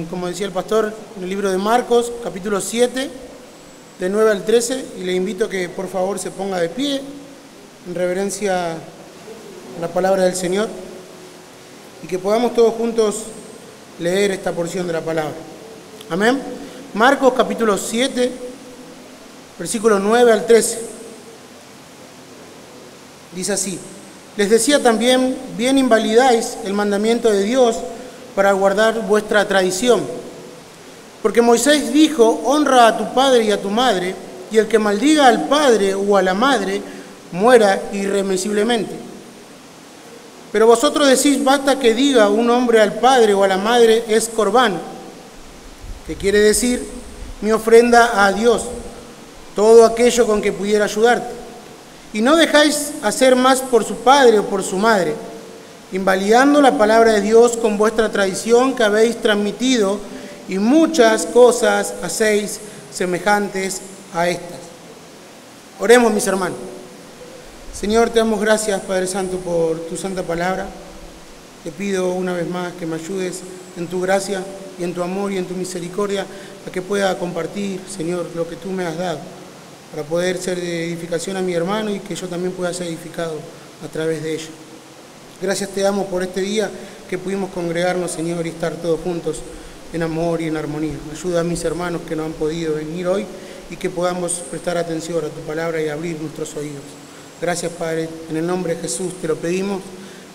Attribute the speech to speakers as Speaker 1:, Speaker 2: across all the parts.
Speaker 1: como decía el pastor, en el libro de Marcos, capítulo 7, de 9 al 13, y le invito a que por favor se ponga de pie, en reverencia a la palabra del Señor, y que podamos todos juntos leer esta porción de la palabra. Amén. Marcos capítulo 7, versículo 9 al 13. Dice así: les decía también, bien invalidáis el mandamiento de Dios para guardar vuestra tradición. Porque Moisés dijo, honra a tu padre y a tu madre, y el que maldiga al padre o a la madre, muera irremisiblemente. Pero vosotros decís, basta que diga un hombre al padre o a la madre es corbán, que quiere decir mi ofrenda a Dios, todo aquello con que pudiera ayudarte. Y no dejáis hacer más por su padre o por su madre, invalidando la palabra de Dios con vuestra tradición que habéis transmitido, y muchas cosas hacéis semejantes a estas. Oremos, mis hermanos. Señor, te damos gracias, Padre Santo, por tu santa palabra. Te pido una vez más que me ayudes en tu gracia y en tu amor y en tu misericordia a que pueda compartir, Señor, lo que tú me has dado, para poder ser de edificación a mi hermano y que yo también pueda ser edificado a través de ello. Gracias te damos por este día que pudimos congregarnos, Señor, y estar todos juntos en amor y en armonía. Ayuda a mis hermanos que no han podido venir hoy y que podamos prestar atención a tu palabra y abrir nuestros oídos. Gracias, Padre, en el nombre de Jesús te lo pedimos.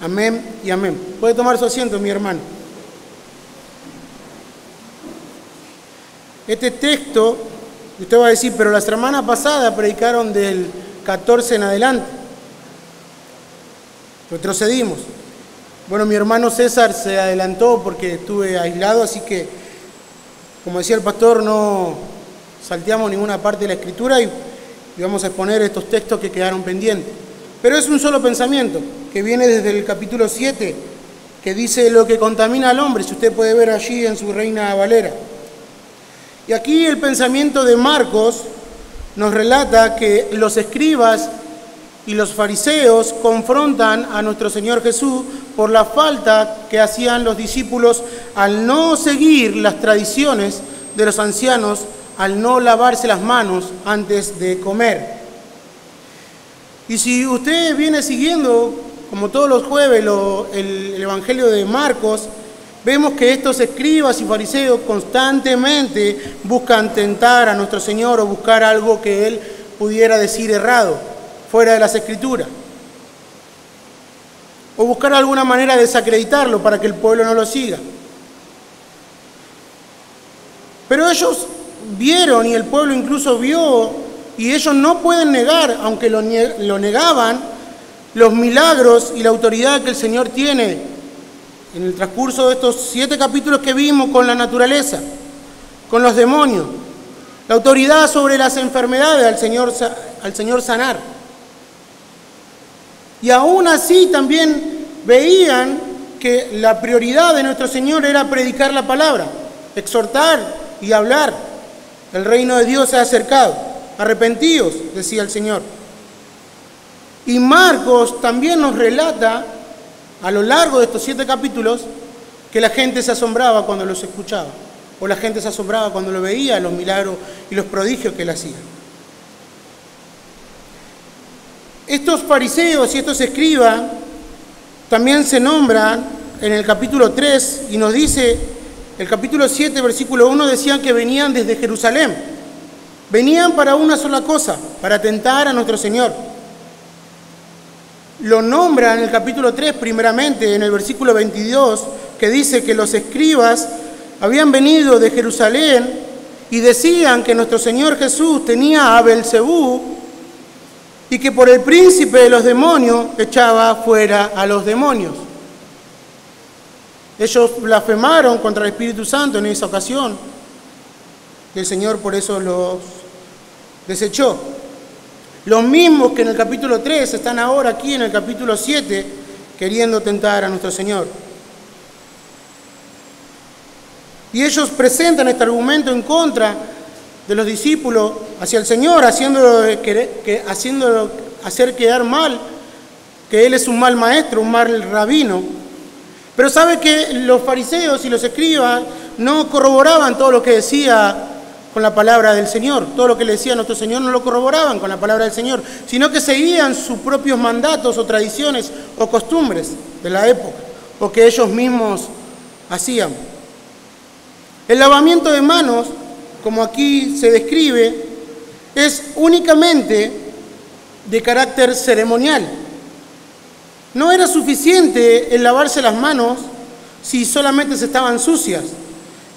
Speaker 1: Amén y amén. Puede tomar su asiento, mi hermano. Este texto, usted va a decir, pero la semana pasada predicaron del 14 en adelante. Retrocedimos. Bueno, mi hermano César se adelantó porque estuve aislado, así que, como decía el pastor, no salteamos ninguna parte de la Escritura y vamos a exponer estos textos que quedaron pendientes. Pero es un solo pensamiento que viene desde el capítulo 7, que dice lo que contamina al hombre, si usted puede ver allí en su Reina Valera. Y aquí el pensamiento de Marcos nos relata que los escribas y los fariseos confrontan a nuestro Señor Jesús por la falta que hacían los discípulos al no seguir las tradiciones de los ancianos, al no lavarse las manos antes de comer. Y si usted viene siguiendo, como todos los jueves, el Evangelio de Marcos, vemos que estos escribas y fariseos constantemente buscan tentar a nuestro Señor o buscar algo que Él pudiera decir errado, fuera de las Escrituras. O buscar alguna manera de desacreditarlo para que el pueblo no lo siga. Pero ellos vieron, y el pueblo incluso vio, y ellos no pueden negar, aunque lo negaban, los milagros y la autoridad que el Señor tiene en el transcurso de estos 7 capítulos que vimos con la naturaleza, con los demonios, la autoridad sobre las enfermedades al Señor sanar. Y aún así también veían que la prioridad de nuestro Señor era predicar la palabra, exhortar y hablar. El reino de Dios se ha acercado. Arrepentíos, decía el Señor. Y Marcos también nos relata, a lo largo de estos 7 capítulos, que la gente se asombraba cuando los escuchaba, o la gente se asombraba cuando lo veía, los milagros y los prodigios que él hacía. Estos fariseos y estos escribas también se nombran en el capítulo 3 y nos dice, el capítulo 7, versículo 1, decían que venían desde Jerusalén. Venían para una sola cosa, para tentar a nuestro Señor. Lo nombra en el capítulo 3 primeramente, en el versículo 22, que dice que los escribas habían venido de Jerusalén y decían que nuestro Señor Jesús tenía a Belcebú y que por el príncipe de los demonios echaba fuera a los demonios. Ellos blasfemaron contra el Espíritu Santo en esa ocasión y el Señor por eso los desechó. Los mismos que en el capítulo 3 están ahora aquí en el capítulo 7 queriendo tentar a nuestro Señor. Y ellos presentan este argumento en contra de los discípulos hacia el Señor, haciéndolo hacer quedar mal, que Él es un mal maestro, un mal rabino. Pero sabe que los fariseos y los escribas no corroboraban todo lo que decía con la palabra del Señor. Todo lo que le decía nuestro Señor no lo corroboraban con la palabra del Señor, sino que seguían sus propios mandatos o tradiciones o costumbres de la época, o que ellos mismos hacían. El lavamiento de manos, como aquí se describe, es únicamente de carácter ceremonial. No era suficiente el lavarse las manos si solamente se estaban sucias.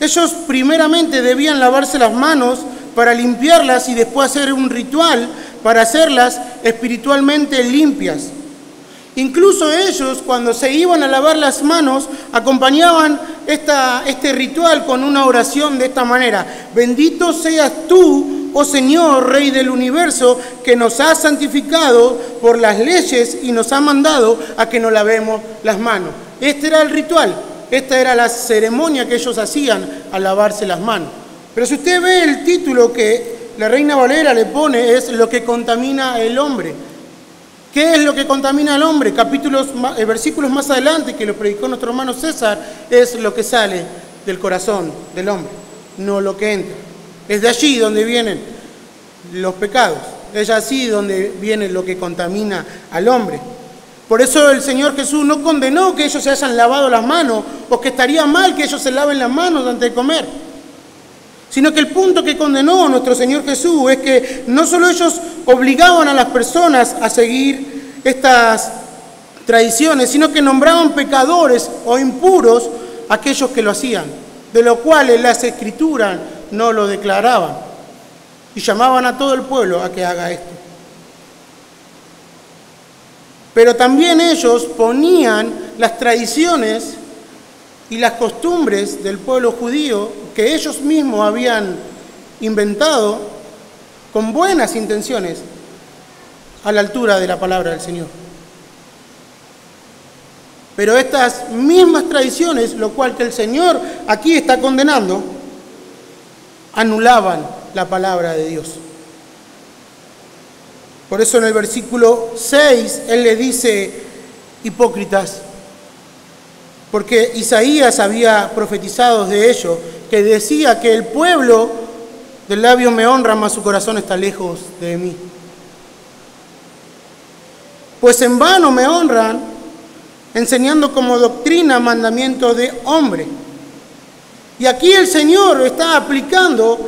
Speaker 1: Ellos primeramente debían lavarse las manos para limpiarlas y después hacer un ritual para hacerlas espiritualmente limpias. Incluso ellos, cuando se iban a lavar las manos, acompañaban este ritual con una oración de esta manera: bendito seas tú, oh Señor, Rey del universo, que nos has santificado por las leyes y nos ha mandado a que nos lavemos las manos. Este era el ritual, esta era la ceremonia que ellos hacían al lavarse las manos. Pero si usted ve el título que la Reina Valera le pone, es lo que contamina el hombre. ¿Qué es lo que contamina al hombre? Versículos más adelante, que lo predicó nuestro hermano César, es lo que sale del corazón del hombre, no lo que entra. Es de allí donde vienen los pecados, es así donde viene lo que contamina al hombre. Por eso el Señor Jesús no condenó que ellos se hayan lavado las manos, o que estaría mal que ellos se laven las manos antes de comer, sino que el punto que condenó nuestro Señor Jesús es que no solo ellos obligaban a las personas a seguir estas tradiciones, sino que nombraban pecadores o impuros a aquellos que lo hacían, de lo cual las Escrituras no lo declaraban, y llamaban a todo el pueblo a que haga esto. Pero también ellos ponían las tradiciones y las costumbres del pueblo judío que ellos mismos habían inventado con buenas intenciones a la altura de la palabra del Señor. Pero estas mismas tradiciones, lo cual que el Señor aquí está condenando, anulaban la palabra de Dios. Por eso en el versículo 6 Él le dice: hipócritas, porque Isaías había profetizado de ello, que decía que el pueblo de labios me honra, mas su corazón está lejos de mí. Pues en vano me honran, enseñando como doctrina mandamientos de hombre. Y aquí el Señor está aplicando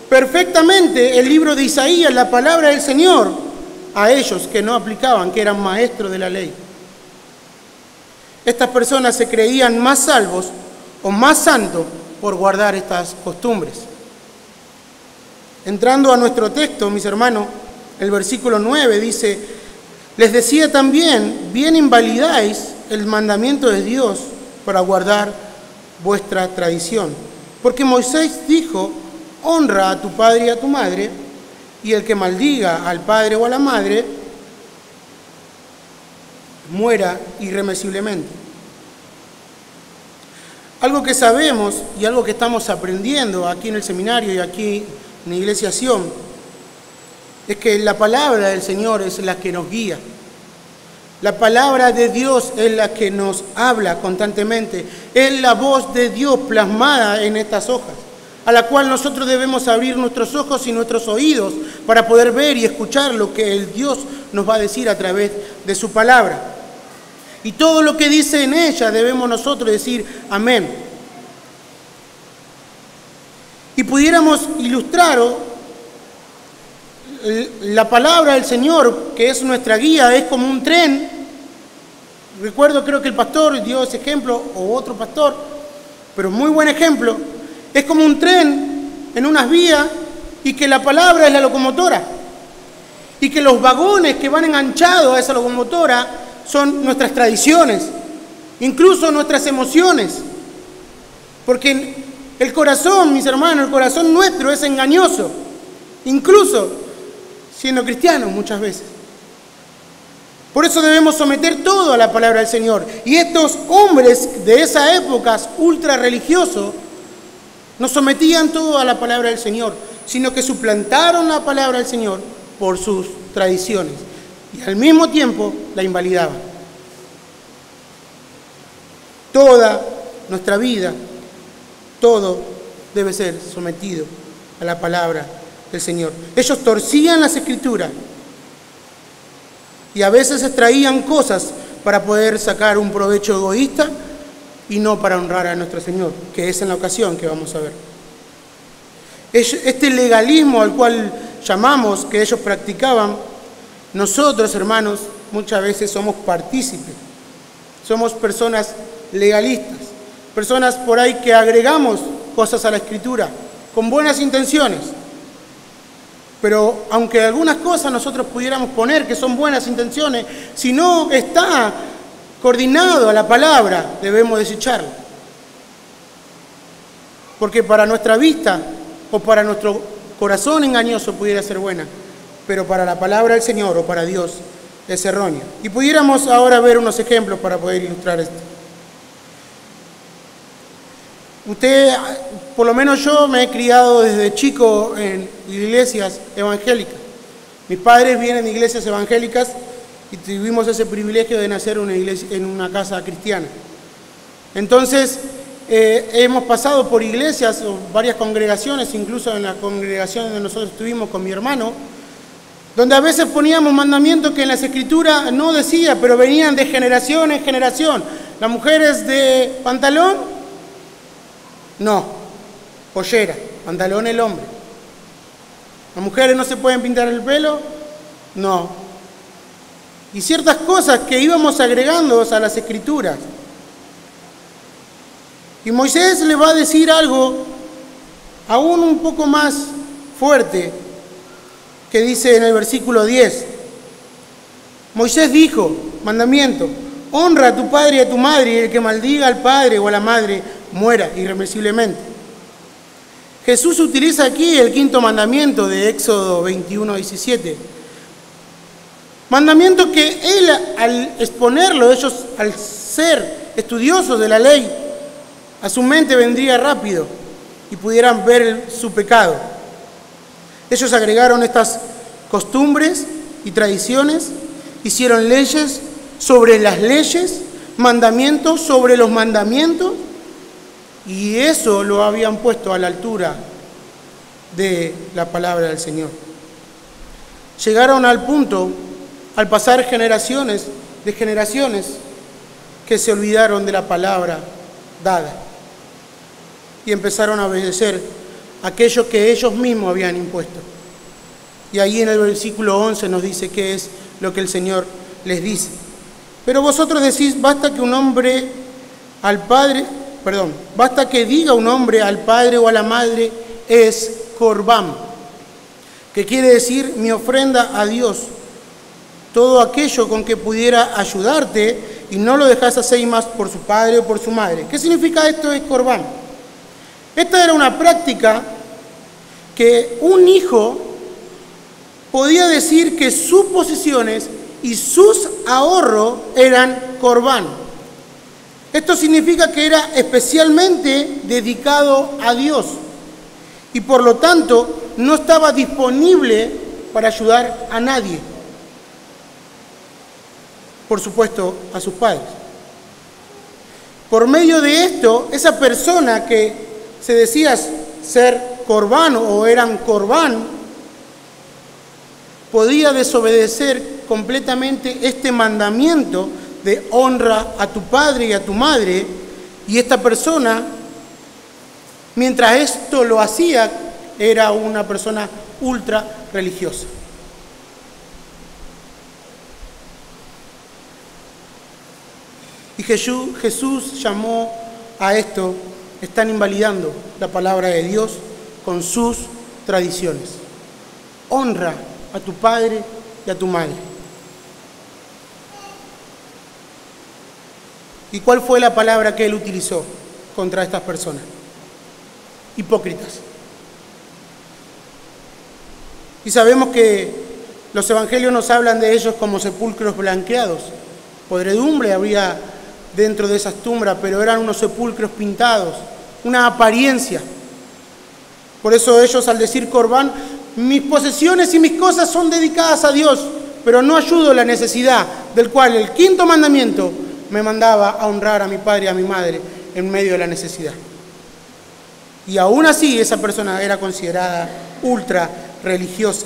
Speaker 1: perfectamente el libro de Isaías, la palabra del Señor, a ellos que no aplicaban, que eran maestros de la ley. Estas personas se creían más salvos o más santos por guardar estas costumbres. Entrando a nuestro texto, mis hermanos, el versículo 9 dice: les decía también, bien invalidáis el mandamiento de Dios para guardar vuestra tradición. Porque Moisés dijo: honra a tu padre y a tu madre, y el que maldiga al padre o a la madre muera irremisiblemente. Algo que sabemos y algo que estamos aprendiendo aquí en el seminario y aquí en Iglesia Sion es que la palabra del Señor es la que nos guía. La palabra de Dios es la que nos habla constantemente. Es la voz de Dios plasmada en estas hojas, a la cual nosotros debemos abrir nuestros ojos y nuestros oídos para poder ver y escuchar lo que el Dios nos va a decir a través de su palabra. Y todo lo que dice en ella debemos nosotros decir amén. Y pudiéramos ilustrar la palabra del Señor, que es nuestra guía, es como un tren. Recuerdo, creo que el pastor dio ese ejemplo, o otro pastor, pero muy buen ejemplo. Es como un tren en unas vías y que la palabra es la locomotora. Y que los vagones que van enganchados a esa locomotora son nuestras tradiciones, incluso nuestras emociones. Porque el corazón, mis hermanos, el corazón nuestro es engañoso, incluso siendo cristianos muchas veces. Por eso debemos someter todo a la palabra del Señor. Y estos hombres de esa época ultra religiosos no sometían todo a la palabra del Señor, sino que suplantaron la palabra del Señor por sus tradiciones y al mismo tiempo la invalidaban. Toda nuestra vida todo debe ser sometido a la palabra del Señor. Ellos torcían las Escrituras y a veces extraían cosas para poder sacar un provecho egoísta y no para honrar a nuestro Señor, que es en la ocasión que vamos a ver. Este legalismo al cual llamamos, que ellos practicaban, nosotros, hermanos, muchas veces somos partícipes. Somos personas legalistas, personas por ahí que agregamos cosas a la Escritura con buenas intenciones. Pero aunque algunas cosas nosotros pudiéramos poner que son buenas intenciones, si no está coordinado a la palabra, debemos desecharlo. Porque para nuestra vista o para nuestro corazón engañoso pudiera ser buena, pero para la palabra del Señor o para Dios es errónea. Y pudiéramos ahora ver unos ejemplos para poder ilustrar esto. Usted, por lo menos yo, me he criado desde chico en iglesias evangélicas. Mis padres vienen de iglesias evangélicas y tuvimos ese privilegio de nacer en una casa cristiana. Entonces, hemos pasado por iglesias o varias congregaciones, incluso en la congregación donde nosotros estuvimos con mi hermano, donde a veces poníamos mandamientos que en las Escrituras no decía, pero venían de generación en generación. Las mujeres de pantalón, no, pollera, pantalón el hombre. Las mujeres no se pueden pintar el pelo, no. Y ciertas cosas que íbamos agregando a las Escrituras. Y Moisés le va a decir algo aún un poco más fuerte, que dice en el versículo 10. Moisés dijo, mandamiento, honra a tu padre y a tu madre, y el que maldiga al padre o a la madre muera irremisiblemente. Jesús utiliza aquí el quinto mandamiento de Éxodo 21:17. Mandamiento que él, al exponerlo, ellos al ser estudiosos de la ley, a su mente vendría rápido y pudieran ver su pecado. Ellos agregaron estas costumbres y tradiciones, hicieron leyes sobre las leyes, mandamientos sobre los mandamientos, y eso lo habían puesto a la altura de la palabra del Señor. Llegaron al punto, al pasar generaciones de generaciones, que se olvidaron de la palabra dada y empezaron a obedecer aquello que ellos mismos habían impuesto. Y ahí en el versículo 11 nos dice qué es lo que el Señor les dice. Pero vosotros decís, basta que diga un hombre al padre o a la madre, es corbán, que quiere decir mi ofrenda a Dios, todo aquello con que pudiera ayudarte, y no lo dejas hacer más por su padre o por su madre. ¿Qué significa esto de corbán? Esta era una práctica que un hijo podía decir que sus posesiones y sus ahorros eran corbán. Esto significa que era especialmente dedicado a Dios y por lo tanto no estaba disponible para ayudar a nadie. Por supuesto, a sus padres. Por medio de esto, esa persona que se decía ser corbán o eran corbán, podía desobedecer completamente este mandamiento de honra a tu padre y a tu madre, y esta persona, mientras esto lo hacía, era una persona ultra religiosa. Y Jesús llamó a esto, están invalidando la palabra de Dios con sus tradiciones. Honra a tu padre y a tu madre. ¿Y cuál fue la palabra que él utilizó contra estas personas? Hipócritas. Y sabemos que los evangelios nos hablan de ellos como sepulcros blanqueados. Podredumbre había dentro de esas tumbas, pero eran unos sepulcros pintados, una apariencia. Por eso ellos, al decir corbán, mis posesiones y mis cosas son dedicadas a Dios, pero no ayudo la necesidad, del cual el quinto mandamiento me mandaba a honrar a mi padre y a mi madre en medio de la necesidad. Y aún así esa persona era considerada ultra religiosa.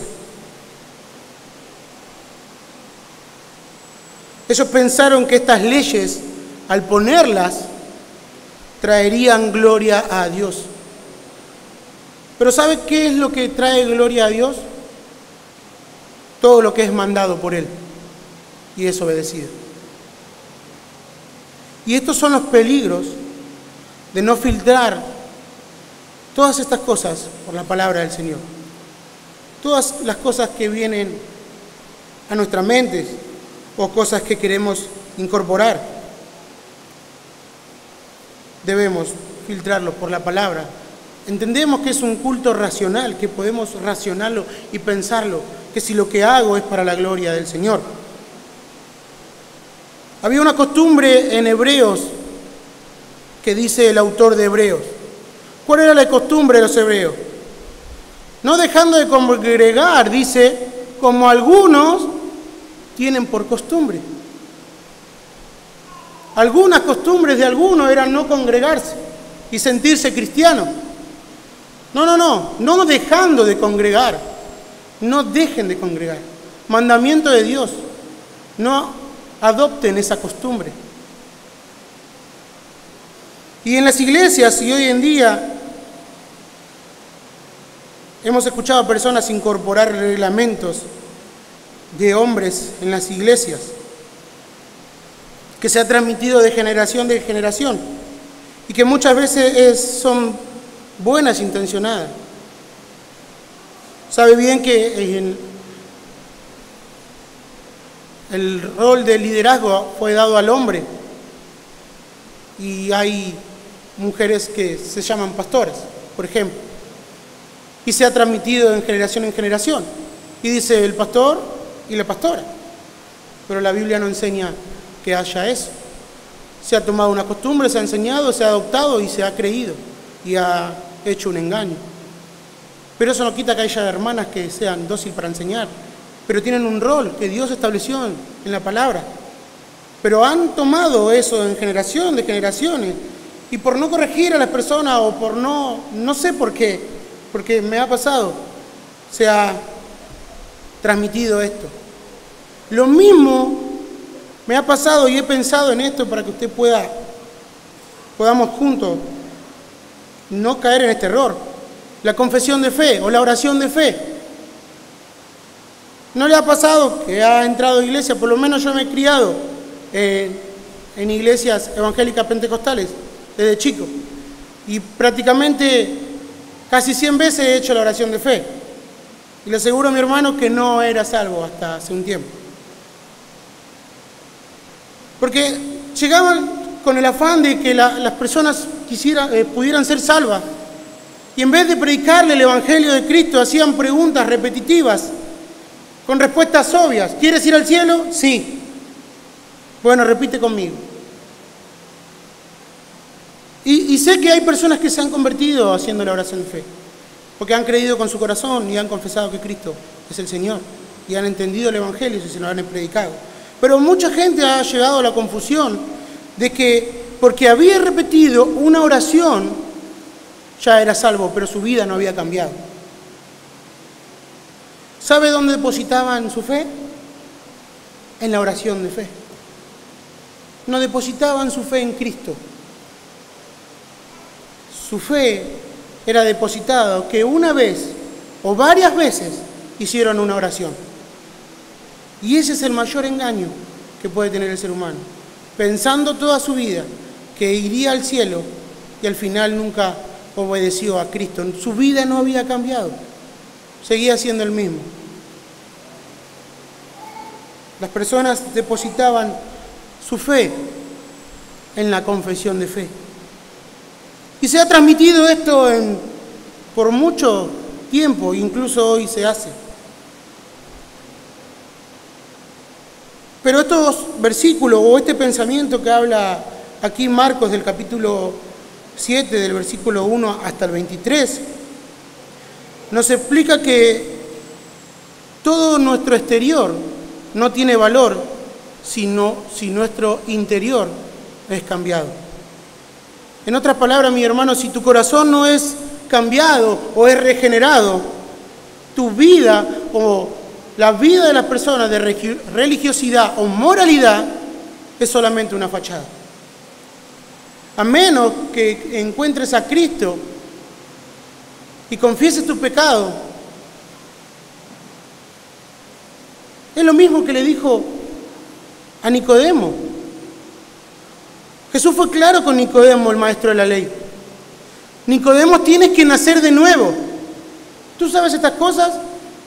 Speaker 1: Ellos pensaron que estas leyes, al ponerlas, traerían gloria a Dios. Pero ¿sabe qué es lo que trae gloria a Dios? Todo lo que es mandado por Él y es obedecido. Y estos son los peligros de no filtrar todas estas cosas por la palabra del Señor. Todas las cosas que vienen a nuestra mente o cosas que queremos incorporar, debemos filtrarlos por la palabra. Entendemos que es un culto racional, que podemos racionarlo y pensarlo, que si lo que hago es para la gloria del Señor. Había una costumbre en Hebreos que dice el autor de Hebreos. ¿Cuál era la costumbre de los hebreos? No dejando de congregar, dice, como algunos tienen por costumbre. Algunas costumbres de algunos eran no congregarse y sentirse cristianos. No dejando de congregar. No dejen de congregar. Mandamiento de Dios. No adopten esa costumbre. Y en las iglesias y hoy en día hemos escuchado a personas incorporar reglamentos de hombres en las iglesias que se ha transmitido de generación y que muchas veces son buenas intencionadas. Sabe bien que el rol de liderazgo fue dado al hombre y hay mujeres que se llaman pastoras, por ejemplo, y se ha transmitido en generación y dice el pastor y la pastora, pero la Biblia no enseña que haya eso. Se ha tomado una costumbre, se ha enseñado, se ha adoptado y se ha creído y ha hecho un engaño. Pero eso no quita que haya hermanas que sean dóciles para enseñar, pero tienen un rol que Dios estableció en la palabra. Pero han tomado eso en generaciones, y por no corregir a las personas o por no sé por qué, porque me ha pasado, se ha transmitido esto. Lo mismo me ha pasado y he pensado en esto para que usted podamos juntos no caer en este error. La confesión de fe o la oración de fe. ¿No le ha pasado que ha entrado a iglesia? Por lo menos yo me he criado en iglesias evangélicas pentecostales desde chico. Y prácticamente casi 100 veces he hecho la oración de fe. Y le aseguro a mi hermano que no era salvo hasta hace un tiempo. Porque llegaban con el afán de que las personas pudieran ser salvas. Y en vez de predicarle el Evangelio de Cristo, hacían preguntas repetitivas, con respuestas obvias. ¿Quieres ir al cielo? Sí. Bueno, repite conmigo. Y sé que hay personas que se han convertido haciendo la oración de fe, porque han creído con su corazón y han confesado que Cristo es el Señor, y han entendido el Evangelio y se lo han predicado. Pero mucha gente ha llegado a la confusión de que porque había repetido una oración, ya era salvo, pero su vida no había cambiado. ¿Sabe dónde depositaban su fe? En la oración de fe. No depositaban su fe en Cristo. Su fe era depositada que una vez o varias veces hicieron una oración. Y ese es el mayor engaño que puede tener el ser humano. Pensando toda su vida que iría al cielo y al final nunca obedeció a Cristo. Su vida no había cambiado. Seguía siendo el mismo. Las personas depositaban su fe en la confesión de fe. Y se ha transmitido esto por mucho tiempo, incluso hoy se hace. Pero estos versículos o este pensamiento que habla aquí Marcos del capítulo 7, del versículo 1 hasta el 23, nos explica que todo nuestro exterior no tiene valor si nuestro interior es cambiado. En otras palabras, mi hermano, si tu corazón no es cambiado o es regenerado, tu vida o la vida de las personas de religiosidad o moralidad es solamente una fachada. A menos que encuentres a Cristo y confieses tu pecado. Es lo mismo que le dijo a Nicodemo. Jesús fue claro con Nicodemo, el maestro de la ley. Nicodemo, tienes que nacer de nuevo. ¿Tú sabes estas cosas?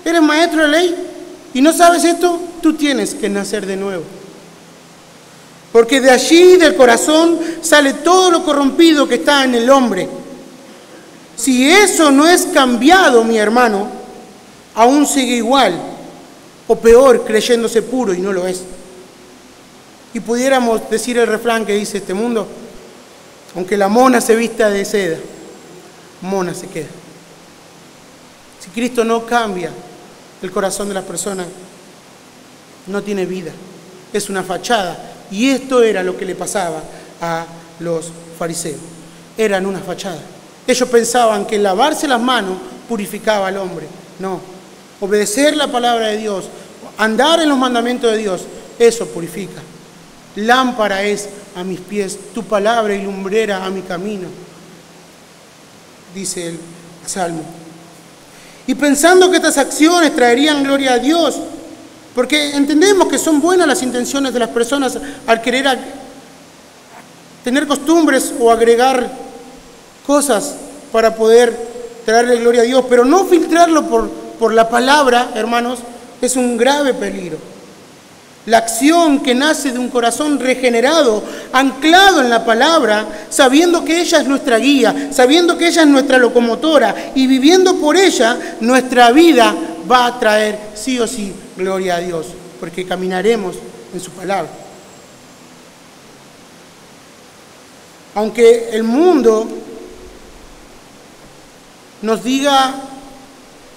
Speaker 1: ¿Eres maestro de la ley y no sabes esto? Tú tienes que nacer de nuevo. Porque de allí, del corazón, sale todo lo corrompido que está en el hombre. Si eso no es cambiado, mi hermano, aún sigue igual, o peor, creyéndose puro y no lo es. Y pudiéramos decir el refrán que dice este mundo: aunque la mona se vista de seda, mona se queda. Si Cristo no cambia el corazón de las personas, no tiene vida, es una fachada. Y esto era lo que le pasaba a los fariseos. Eran una fachada. Ellos pensaban que lavarse las manos purificaba al hombre. No. Obedecer la palabra de Dios, andar en los mandamientos de Dios, eso purifica. Lámpara es a mis pies tu palabra y lumbrera a mi camino, dice el Salmo. Y pensando que estas acciones traerían gloria a Dios, porque entendemos que son buenas las intenciones de las personas al querer tener costumbres o agregar cosas para poder traerle gloria a Dios, pero no filtrarlo por la palabra, hermanos, es un grave peligro. La acción que nace de un corazón regenerado, anclado en la palabra, sabiendo que ella es nuestra guía, sabiendo que ella es nuestra locomotora y viviendo por ella, nuestra vida va a traer sí o sí gloria a Dios, porque caminaremos en su palabra. Aunque el mundo nos diga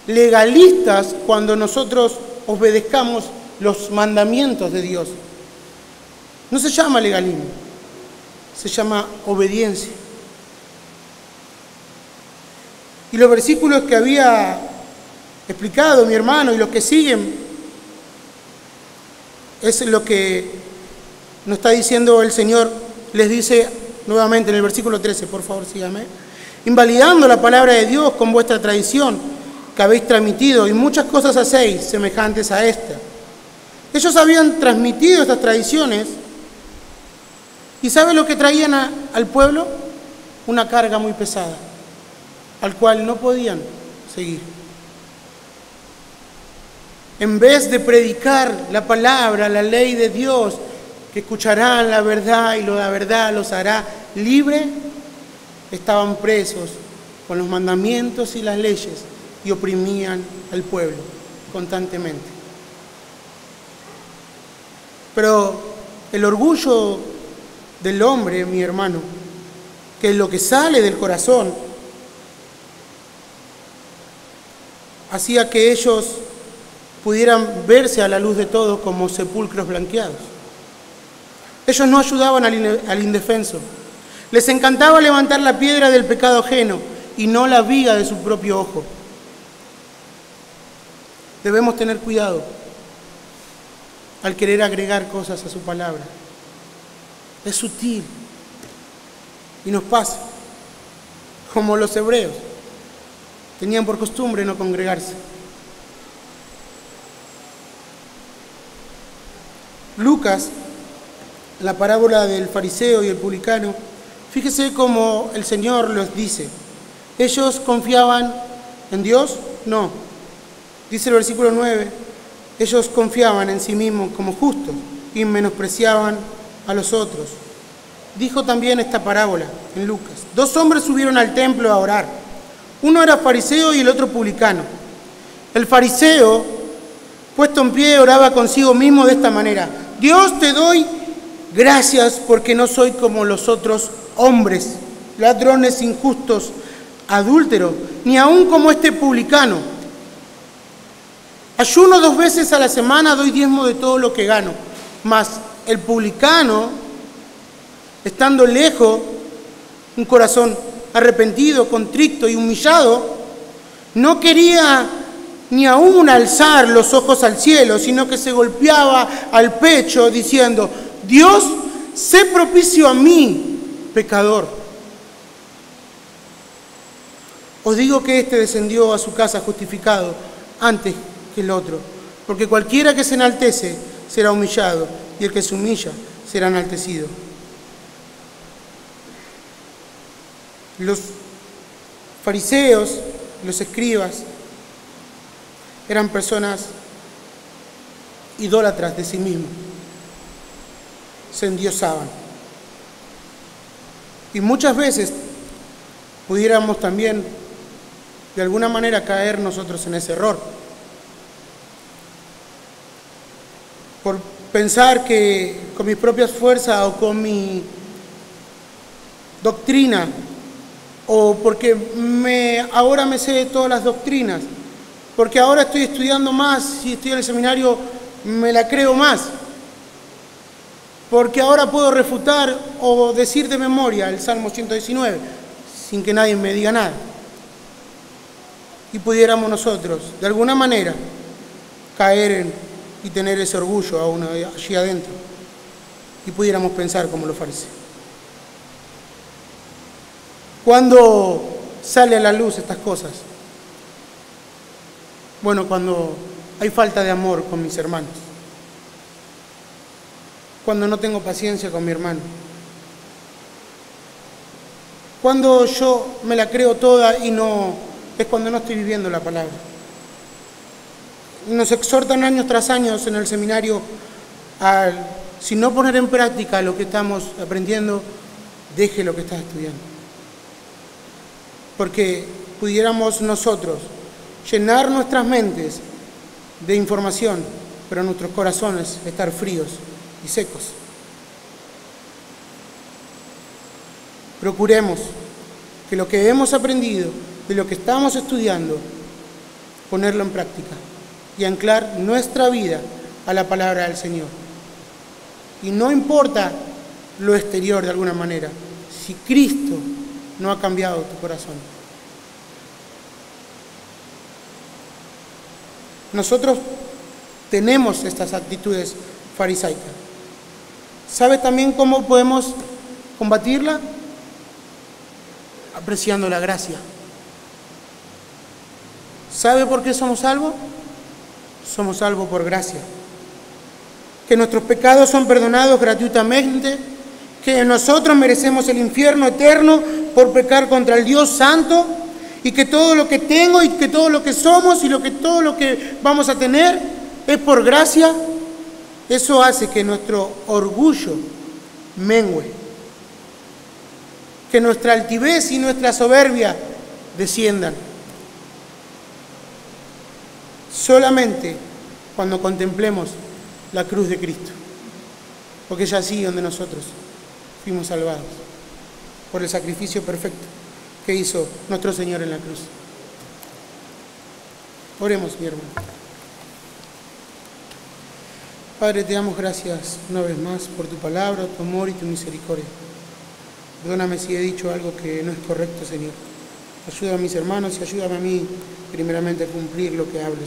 Speaker 1: legalistas cuando nosotros obedezcamos los mandamientos de Dios, no se llama legalismo, se llama obediencia. Y los versículos que había explicado mi hermano y los que siguen es lo que nos está diciendo el Señor. Les dice nuevamente en el versículo 13, por favor sígame: invalidando la palabra de Dios con vuestra tradición que habéis transmitido, y muchas cosas hacéis semejantes a esta. Ellos habían transmitido estas tradiciones y ¿sabe lo que traían al pueblo? Una carga muy pesada, al cual no podían seguir. En vez de predicar la palabra, la ley de Dios, que escucharán la verdad y la verdad los hará libre, estaban presos con los mandamientos y las leyes y oprimían al pueblo constantemente. Pero el orgullo del hombre, mi hermano, que es lo que sale del corazón, hacía que ellos pudieran verse a la luz de todos como sepulcros blanqueados. Ellos no ayudaban al indefenso. Les encantaba levantar la piedra del pecado ajeno y no la viga de su propio ojo. Debemos tener cuidado al querer agregar cosas a su palabra. Es sutil y nos pasa, como los hebreos. Tenían por costumbre no congregarse. Lucas, la parábola del fariseo y el publicano, fíjese cómo el Señor los dice. ¿Ellos confiaban en Dios? No. Dice el versículo 9, ellos confiaban en sí mismos como justos y menospreciaban a los otros. Dijo también esta parábola en Lucas: 2 hombres subieron al templo a orar. Uno era fariseo y el otro publicano. El fariseo, puesto en pie, oraba consigo mismo de esta manera: Dios, te doy gracias porque no soy como los otros hombres, ladrones, injustos, adúlteros, ni aun como este publicano. Ayuno 2 veces a la semana, doy diezmo de todo lo que gano. Mas el publicano, estando lejos, un corazón arrepentido, contrito y humillado, no quería ni aún alzar los ojos al cielo, sino que se golpeaba al pecho diciendo: Dios, sé propicio a mí, pecador. Os digo que éste descendió a su casa justificado antes que el otro, porque cualquiera que se enaltece será humillado, y el que se humilla será enaltecido. Los fariseos, los escribas, eran personas idólatras de sí mismos, se endiosaban. Y muchas veces pudiéramos también de alguna manera caer nosotros en ese error, por pensar que con mis propias fuerzas o con mi doctrina, o porque ahora me sé todas las doctrinas, porque ahora estoy estudiando más y estoy en el seminario, me la creo más, porque ahora puedo refutar o decir de memoria el Salmo 119 sin que nadie me diga nada. Y pudiéramos nosotros, de alguna manera, caer y tener ese orgullo aún allí adentro, y pudiéramos pensar como los fariseos. ¿Cuándo sale a la luz estas cosas? Bueno, cuando hay falta de amor con mis hermanos, cuando no tengo paciencia con mi hermano, cuando yo me la creo toda y no, es cuando no estoy viviendo la palabra. Nos exhortan años tras años en el seminario a, si no poner en práctica lo que estamos aprendiendo, deje lo que estás estudiando. Porque pudiéramos nosotros llenar nuestras mentes de información, pero nuestros corazones estar fríos y secos. Procuremos que lo que hemos aprendido, de lo que estamos estudiando, ponerlo en práctica y anclar nuestra vida a la palabra del Señor. Y no importa lo exterior de alguna manera, si Cristo no ha cambiado tu corazón. Nosotros tenemos estas actitudes farisaicas. ¿Sabe también cómo podemos combatirla? Apreciando la gracia. ¿Sabe por qué somos salvos? Somos salvos por gracia. Que nuestros pecados son perdonados gratuitamente, que nosotros merecemos el infierno eterno por pecar contra el Dios Santo, y que todo lo que tengo y que todo lo que somos y todo lo que vamos a tener es por gracia. Eso hace que nuestro orgullo mengue, que nuestra altivez y nuestra soberbia desciendan. Solamente cuando contemplemos la cruz de Cristo, porque es así donde nosotros fuimos salvados, por el sacrificio perfecto que hizo nuestro Señor en la cruz. Oremos, mi hermano. Padre, te damos gracias una vez más por tu palabra, tu amor y tu misericordia. Perdóname si he dicho algo que no es correcto, Señor. Ayuda a mis hermanos y ayúdame a mí primeramente a cumplir lo que hables.